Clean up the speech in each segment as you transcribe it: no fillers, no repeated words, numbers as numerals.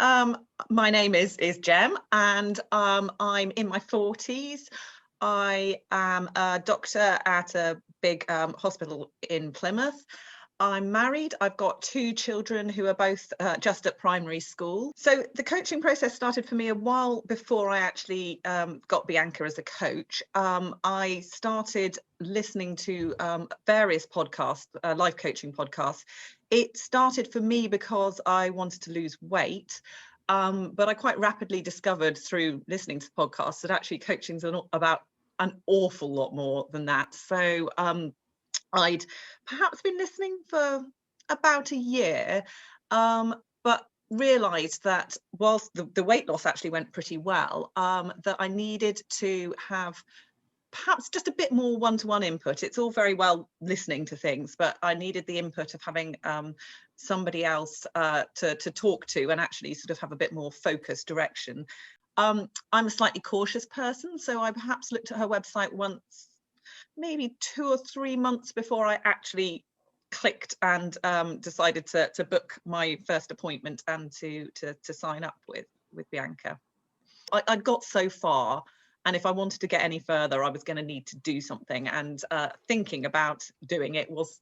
My name is Jem, and I'm in my 40s. I am a doctor at a big hospital in Plymouth. I'm married. I've got 2 children who are both just at primary school. So the coaching process started for me a while before I actually got Bianca as a coach. I started listening to various podcasts, life coaching podcasts. It started for me because I wanted to lose weight. But I quite rapidly discovered through listening to podcasts that actually coaching's about an awful lot more than that. So I'd perhaps been listening for about a year, but realised that whilst the weight loss actually went pretty well, that I needed to have perhaps just a bit more one-to-one input. It's all very well listening to things, but I needed the input of having somebody else to talk to and actually sort of have a bit more focused direction. I'm a slightly cautious person, so I perhaps looked at her website once, maybe 2 or 3 months before I actually clicked and decided to book my first appointment and to sign up with Bianca. I'd got so far, and if I wanted to get any further, I was going to need to do something, and thinking about doing it wasn't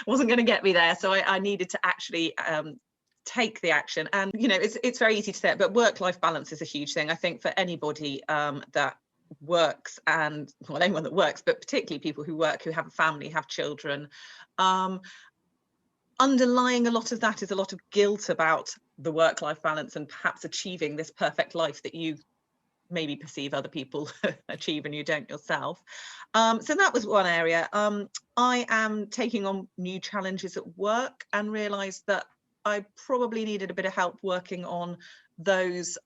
going to get me there. So I needed to actually take the action. And it's very easy to say it, but work-life balance is a huge thing. I think for anybody that works, and well, anyone that works, but particularly people who work, who have a family, have children, underlying a lot of that is a lot of guilt about the work-life balance and perhaps achieving this perfect life that you maybe perceive other people achieve and you don't yourself. So that was one area. I am taking on new challenges at work and realised that I probably needed a bit of help working on those,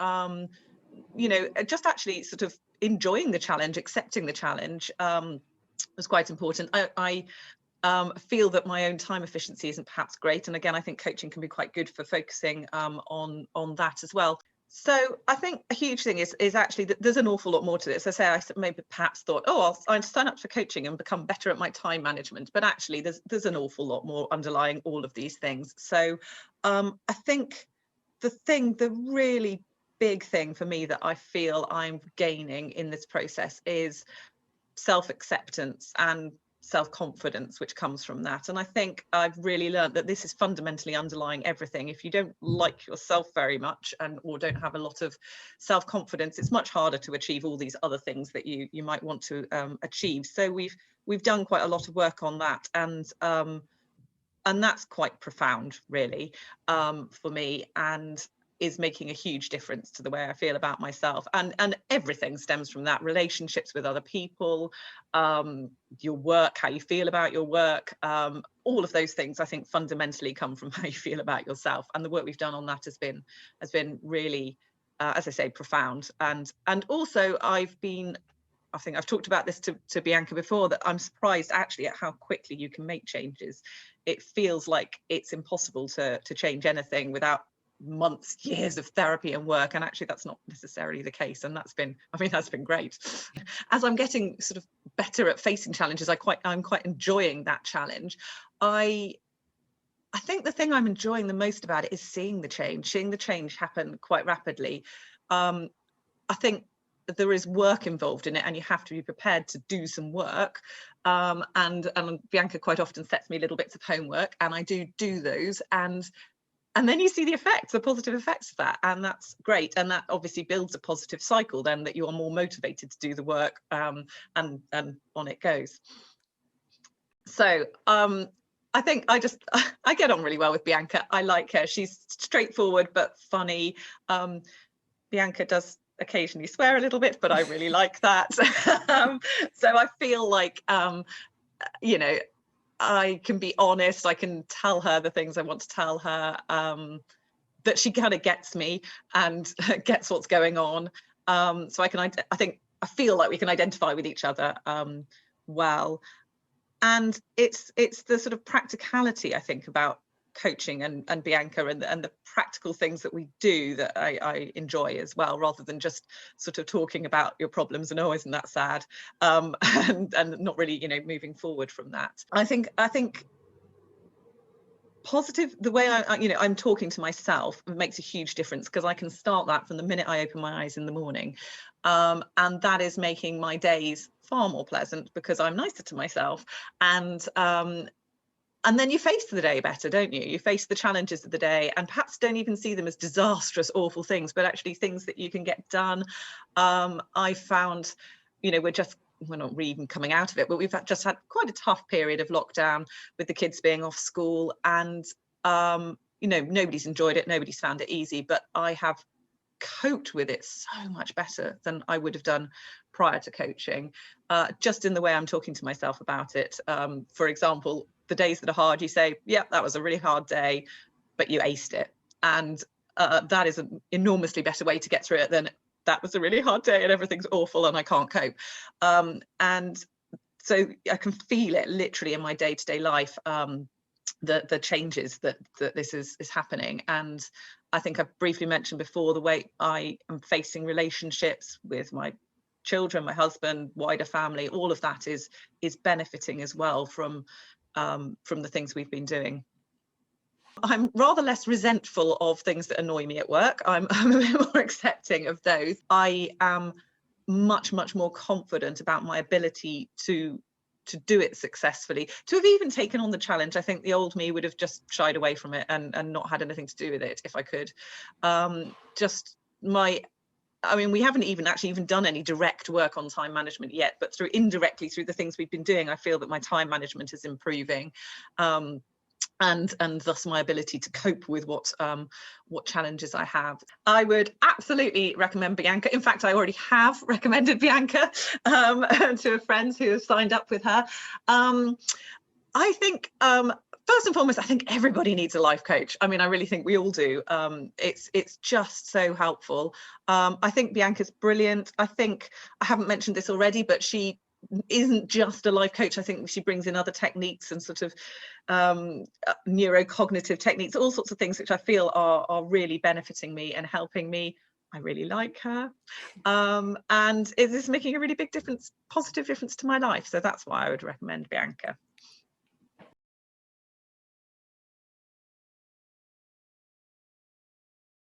just actually sort of enjoying the challenge, accepting the challenge was quite important. I feel that my own time efficiency isn't perhaps great. And again, I think coaching can be quite good for focusing on that as well. So I think a huge thing is actually that there's an awful lot more to this. As I say, I maybe perhaps thought, I'll sign up for coaching and become better at my time management. But actually, there's an awful lot more underlying all of these things. So I think the really big thing for me that I feel I'm gaining in this process is self-acceptance and self-confidence, which comes from that. And I think I've really learned that this is fundamentally underlying everything. If you don't like yourself very much or don't have a lot of self-confidence, it's much harder to achieve all these other things that you might want to achieve. So we've done quite a lot of work on that, and that's quite profound, really, for me, and is making a huge difference to the way I feel about myself. And everything stems from that: relationships with other people, your work, how you feel about your work, all of those things I think fundamentally come from how you feel about yourself. And the work we've done on that has been really, as I say, profound. And also I think I've talked about this to Bianca before, that I'm surprised actually at how quickly you can make changes. It feels like it's impossible to change anything without months, years of therapy and work, and actually that's not necessarily the case, and that's been great. As I'm getting sort of better at facing challenges, I'm quite enjoying that challenge. I think the thing I'm enjoying the most about it is seeing the change happen quite rapidly. I think there is work involved in it, and you have to be prepared to do some work. And Bianca quite often sets me little bits of homework, and I do those, and then you see the positive effects of that, and that's great. And that obviously builds a positive cycle then, that you are more motivated to do the work, and on it goes. So I think I get on really well with Bianca. I like her. She's straightforward but funny. Bianca does occasionally swear a little bit, but I really like that. So I feel like I can be honest. I can tell her the things I want to tell her, that she kind of gets me and gets what's going on. So I feel like we can identify with each other well. And it's the sort of practicality, I think, about coaching and Bianca and the practical things that we do that I enjoy as well, rather than just sort of talking about your problems and isn't that sad, and not really moving forward from that. I think positive, the way I'm talking to myself makes a huge difference, because I can start that from the minute I open my eyes in the morning. And that is making my days far more pleasant, because I'm nicer to myself. And then you face the day better, don't you? You face the challenges of the day, and perhaps don't even see them as disastrous, awful things, but actually things that you can get done. I found, we're not really even coming out of it, but we've just had quite a tough period of lockdown with the kids being off school, and nobody's enjoyed it, nobody's found it easy, but I have coped with it so much better than I would have done prior to coaching, just in the way I'm talking to myself about it. For example, the days that are hard, you say, yeah, that was a really hard day, but you aced it. And that is an enormously better way to get through it than that was a really hard day and everything's awful and I can't cope. And so I can feel it literally in my day-to-day life, the changes that this is happening. And I think I've briefly mentioned before the way I am facing relationships with my children, my husband, wider family. All of that is benefiting as well from the things we've been doing. I'm rather less resentful of things that annoy me at work. I'm a bit more accepting of those. I am much more confident about my ability to do it successfully, to have even taken on the challenge. I think the old me would have just shied away from it and not had anything to do with it if I could. We haven't even done any direct work on time management yet, but indirectly through the things we've been doing, I feel that my time management is improving. And thus my ability to cope with what challenges I have. I would absolutely recommend Bianca. In fact, I already have recommended Bianca to friends who have signed up with her. I think first and foremost, I think everybody needs a life coach. I mean, I really think we all do. It's just so helpful. I think Bianca's brilliant. I think I haven't mentioned this already, but she isn't just a life coach. I think she brings in other techniques and sort of neurocognitive techniques, all sorts of things which I feel are really benefiting me and helping me. I really like her, and it is making a really big difference, positive difference to my life. So that's why I would recommend Bianca.